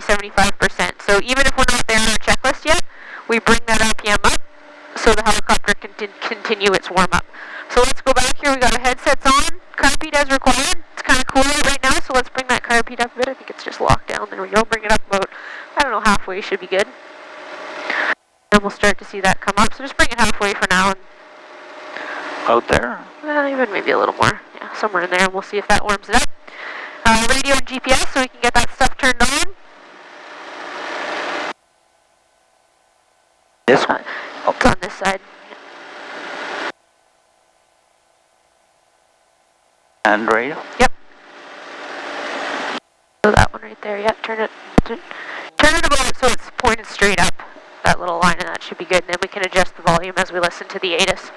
70-75%. So even if we're not there on our checklist yet, we bring that RPM up so the helicopter can continue its warm-up. So let's go back here. We got our headsets on. Carb heat as required. It's kind of cool right now, so let's bring that carb heat up a bit. I think it's just locked down. There we go. Bring it up about, I don't know, halfway should be good. And we'll start to see that come up. So just bring it halfway for now. And out there? Even maybe a little more. Yeah, somewhere in there. And we'll see if that warms it up. Radio and GPS, so we can get that stuff turned on. This one? It's on this side. And radio? Yep. So that one right there, yep, turn it about so it's pointed straight up, that little line, and that should be good. And then we can adjust the volume as we listen to the ATIS.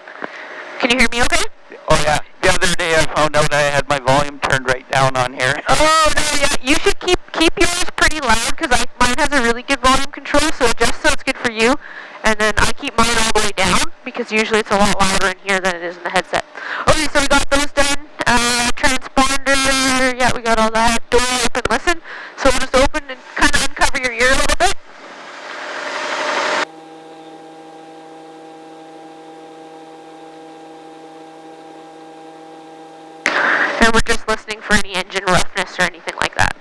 Can you hear me okay? Oh yeah, the other day I found out I had my volume turned right down on here. Oh no, yeah, you should keep yours pretty loud, because mine has a really good volume control, so adjust so it's good for you. And then I keep mine all the way down, because usually it's a lot louder in here than it is in the headset. Okay, so we got those done. Transponder, yeah, we got all that. Door open, listen. So we'll just open and kind of uncover your ear a little bit. And we're just listening for any engine roughness or anything like that.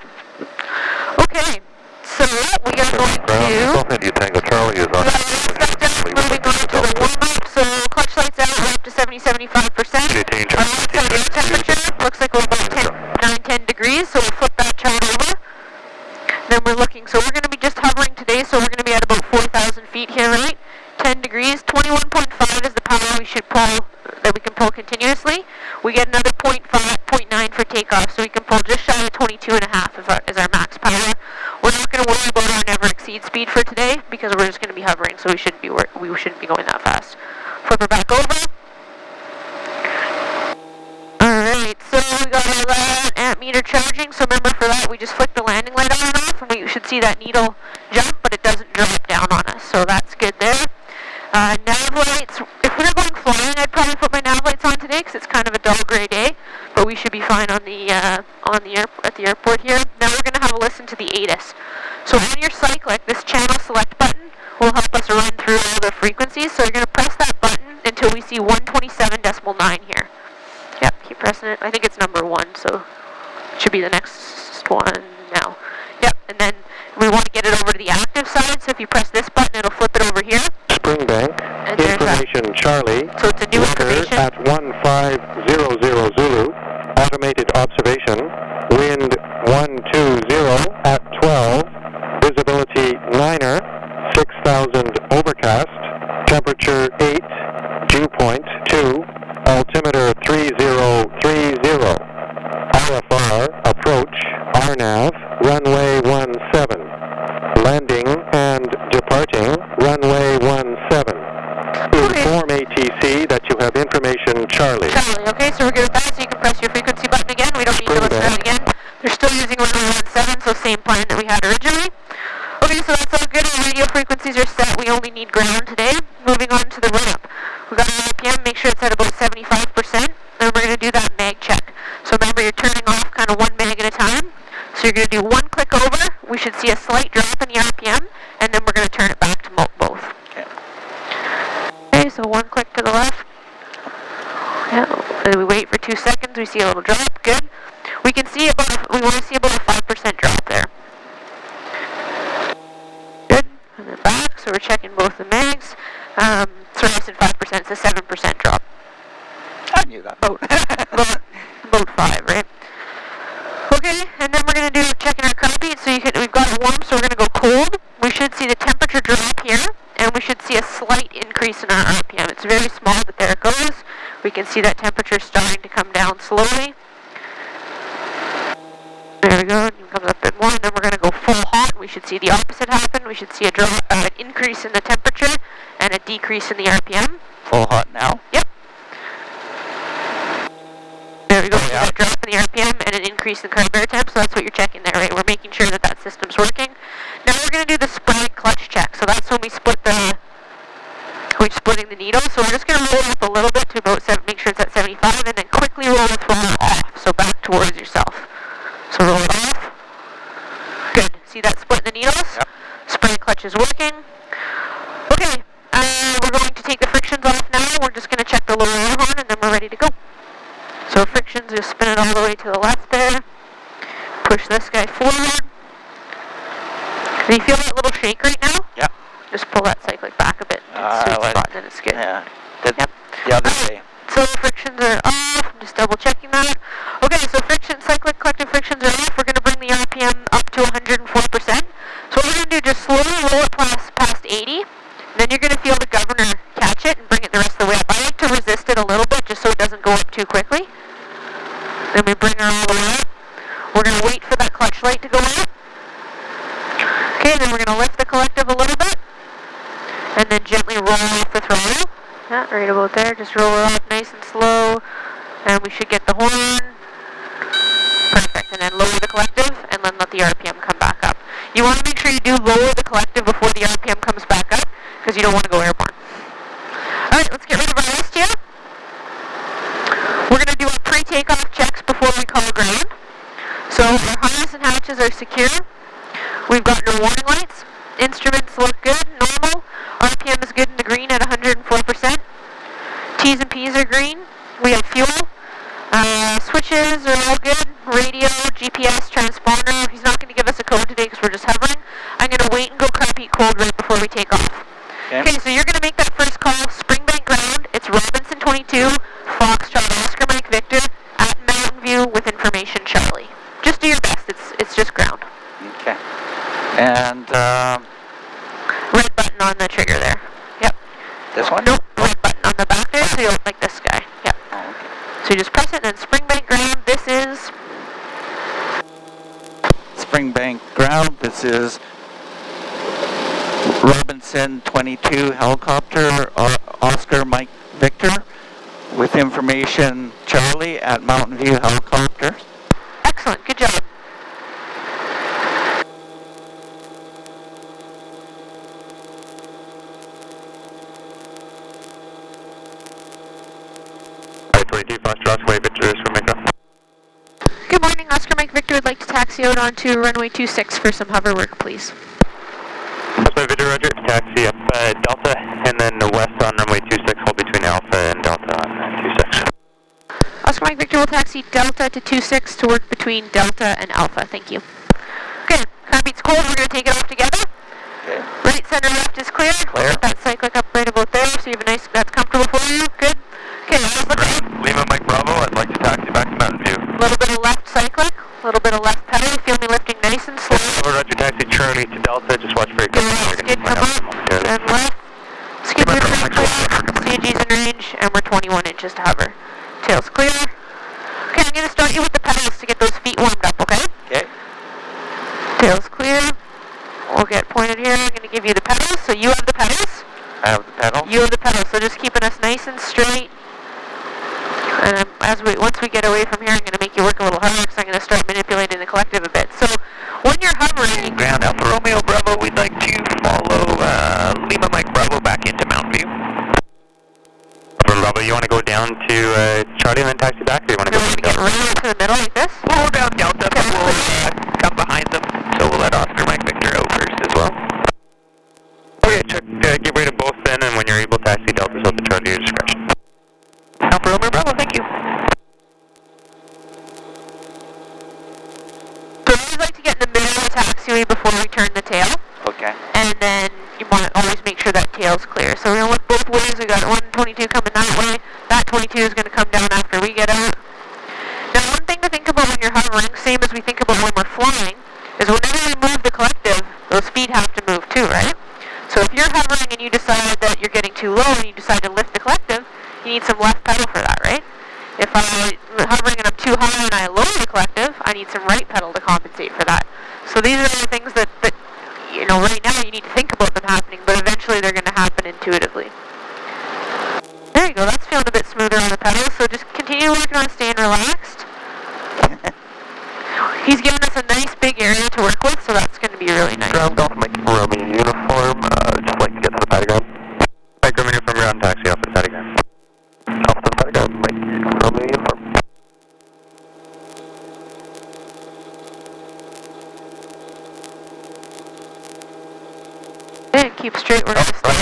Okay, so we are going to... Tango Charlie is on. Moving on to the warm-up, so clutch lights out, we're up to 70-75%. Our outside air temperature looks like we're about 9-10 degrees, so we'll flip that chart over. Then we're looking, so we're going to be just hovering today, so we're going to be at about 4,000 feet here, right? 10 degrees, 21.5 is the power we should pull, that we can pull continuously. We get another 0.9 for takeoff, so we can pull just shy of 22.5 is our max power. We're not going to worry about our never exceed speed for today, because we're just going to be hovering, so we shouldn't be going that fast. Flip her back over. Alright, so we got all that amp meter charging, so remember for that we just flick the landing light on and off, and we should see that needle jump, but it doesn't drop down on us, so that's good there. Nav lights, if we were going flying, I'd probably put my nav lights on today, because it's kind of a dull gray day, but we should be fine at the airport here. Now we're going to have a listen to the ATIS. So on your cyclic, this channel select button will help us run through all the frequencies, so you're going to press that button until we see 127.9 here. Yep, keep pressing it. I think it's number 1, so it should be the next one now. Yep, and then we want to get it over to the active side, so if you press this button, it'll flip it over here. Springbank, information Charlie, so it's a new information. At 1500 Zulu, automated observation, wind 120 at 12, visibility 9er, 6,000 overcast, temperature 8, dew point 2, altimeter 3030, RFR, approach, RNAV, runway 17, landing and departing, runway 17. Inform ATC that you have information Charlie. Charlie, okay, so we're good with that, so you can press your frequency button again. We don't need to listen to it again. They're still using runway 17, so same plan that we had originally. Okay, so that's all good. Our radio frequencies are set. We only need ground today. Moving on to the ramp. We've got an RPM, make sure it's at about 75%. Then we're going to do that mag check. So remember, you're turning off kind of 1 mag at a time. So you're going to do 1 click over. We should see a slight drop in the RPM, and then we're going to turn it back to both. Okay, so 1 click to the left. Yeah, and we wait for 2 seconds. We see a little drop. Good. We want to see about a 5% drop there. Good. And then back. So we're checking both the mags. Sorry, I said 5%. It's a 7% drop. I knew that. About 5, right? Okay, and then we're going to do checking our carb heat. So we've got it warm, so we're going to go cold. We should see the temperature drop here, and we should see a slight increase in our RPM. It's very small, but there it goes. We can see that temperature starting to come down slowly. There we go, and it comes up a bit more, and then we're going to go full hot. We should see the opposite happen. We should see an increase in the temperature and a decrease in the RPM. Full hot now? Yep. There we go, so that drop in the RPM and an increase in carb air temp, so that's what you're checking there, right? We're making sure that that system's working. Now we're going to do the spread clutch check, so that's when we're splitting the needle, so we're just going to roll it up a little bit to about make sure it's at 75, and then quickly roll the throttle off, so back towards yourself. So roll it off. Good. See that split in the needle? is working. Okay, we're going to take the frictions off now. We're just going to check the lower air horn and then we're ready to go. So frictions, just spin it all the way to the left there. Push this guy forward. Do you feel that little shake right now? Yeah. Just pull that cyclic back a bit. Sweet spot, and it's good. Yeah. Yep. The other day. So frictions are off. I'm just double checking that. Okay, so cyclic collective frictions are off. We're going to bring the RPM up to 104%. So what we're going to do, just slowly roll it past 80. Then you're going to feel the governor catch it and bring it the rest of the way up. I like to resist it a little bit just so it doesn't go up too quickly. Then we bring her all the way up. We're going to wait for that clutch light to go up. Okay, then we're going to lift the collective a little bit. And then gently roll off the throttle. Yeah, right about there. Just roll it off nice and slow. And we should get the horn. Perfect. And then lower the collective and then let the RPM come back up. You want to make sure you do lower the collective before the RPM comes back up because you don't want to go airborne. Alright, let's get rid of our STO. We're going to do our pre-takeoff checks before we call ground. So our harness and hatches are secure. We've got no warning lights. Instruments look good, normal. RPM is good in the green at 104%. T's and P's are green. We have fuel. Switches are all good. Radio, GPS, transponder. He's not going to give us a code today because we're just hovering. I'm going to wait and go crap heat cold right before we take off. Okay, so you're going to make that first call. Springbank ground. It's Robinson 22, Foxtrot Oscar Mike Victor at Mountain View with information Charlie. Just do your best. It's just ground. Okay. And red button on the trigger there. Yep. This one? Nope. Red button on the back there, so you look like this guy. Yep. Oh, okay. So you just press it, and then Springbank ground. This is Springbank ground. This is Robinson 22 helicopter, Oscar Mike Victor, with information Charlie at Mountain View Helicopters. excellent. Good job. Good morning, Oscar Mike Victor would like to taxi out onto runway 26 for some hover work, please. Oscar Victor, roger. Taxi up Delta and then west on runway 26, hold between Alpha and Delta on 26. Oscar Mike Victor will taxi Delta to 26 to work between Delta and Alpha. Thank you. Good. Heartbeat's cold. We're going to take it off together. Okay. Right, center, left is clear. Clear. Get that cyclic up right about there so you have a nice, that's comfortable for you. Good. Okay, let's look at Lima Mike Bravo, I'd like to taxi back to Mountain View. a little bit of left cyclic, a little bit of left pedal. You feel me lifting nice and slow. Roger, taxi Charlie to Delta, just watch for your Skid come up, and left. Skid through pretty clear. CG's in range, and we're 21 inches to hover. Tail's clear. Okay, I'm going to start you with the pedals to get those feet warmed up, okay? Okay. Tail's clear. We'll get pointed here. I'm going to give you the pedals. So you have the pedals. I have the pedal. You have the pedals. So just keeping us nice and straight. And once we get away from here, I'm going to make you work a little harder because I'm going to start manipulating the collective a bit. So when you're hovering, Ground Alpha Romeo Bravo, we'd like to follow Lima Mike Bravo back into Mountain View. Bravo, you want to go down to Charlie and then taxi back, or you want to we're go going to get right into the middle like this. We'll go down Delta, but we'll come behind them, so we'll let Oscar Mike Victor out first as well. Okay, check, get rid of both then, and when you're able, taxi Delta, so to Charlie, your discretion. Alpha Romeo Bravo, thank you. So I always like to get in the middle of the taxiway before we turn the tail. Okay. And then you want to always make sure that tail's clear. So we're going to look both ways. We got 122 coming that way. That 22 is going to come down after we get out. Now, one thing to think about when you're hovering, same as we think about when we're flying, is whenever we move the collective, those feet have to move too, right? So if you're hovering and you decide that you're getting too low and you decide to lift the collective, you need some left pedal for that, right? If I'm hovering and I'm too high and I lower the collective, I need some right pedal to compensate for that. So these are the things that you know, right now you need to think about them happening, but eventually they're going to happen intuitively. There you go, that's feeling a bit smoother on the pedals, so just continue working on staying relaxed. He's given us a nice big area to work with, so that's going to be really nice. Ground Alpha Mike Romeo uniform, just like to get to the padigram. Mike Romeo uniform, ground taxi off the padigram. Off the padigram, Mike Romeo uniform. keep straight. We're gonna stay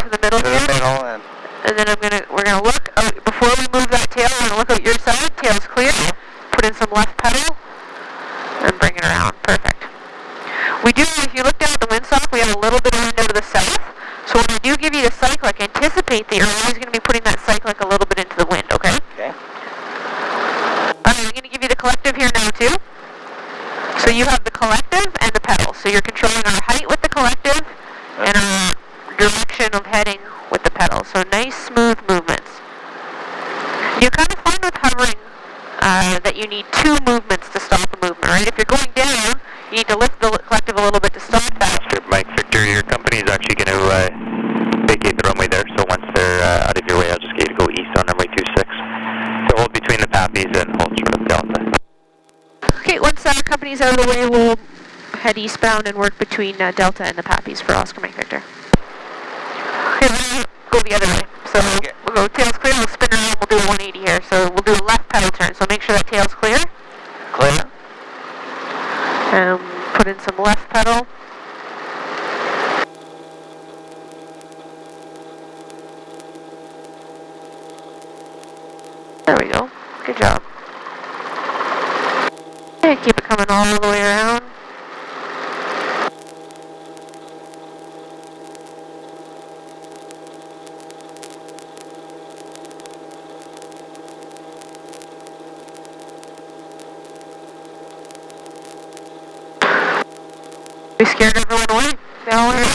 to the middle To here. the middle and And then we're gonna look out, before we move that tail, we're gonna look out your side, tail's clear, put in some left pedal, and bring it around, perfect. We do, if you look down at the windsock, we have a little bit of wind out of the south, so when I do give you the cyclic, anticipate that you're always gonna be putting that cyclic a little bit into the wind, okay? okay. I'm gonna give you the collective here now too. So you have the collective and the pedal, so you're controlling our height with the collective, and our direction of heading with the pedal. So nice, smooth movements. You kind of find with hovering that you need two movements to stop a movement, right? If you're going down, you need to lift the collective a little bit to stop that. Mike Victor, your company is actually going to vacate the runway there, so once they're out of your way, I'll just get you to go east on runway 26. So hold between the Pappies and hold short of Delta. Okay, once our company's out of the way, we'll head eastbound and work between Delta and the Pappies for Oscar Mike Victor. Okay, we'll go the other way. So we'll go tail's clear, we'll spin around, we'll do a 180 here. So we'll do a left pedal turn, so make sure that tail's clear. Clear. Put in some left pedal. There we go. Good job. Okay, keep it coming all the way around. We scared everyone away. They all went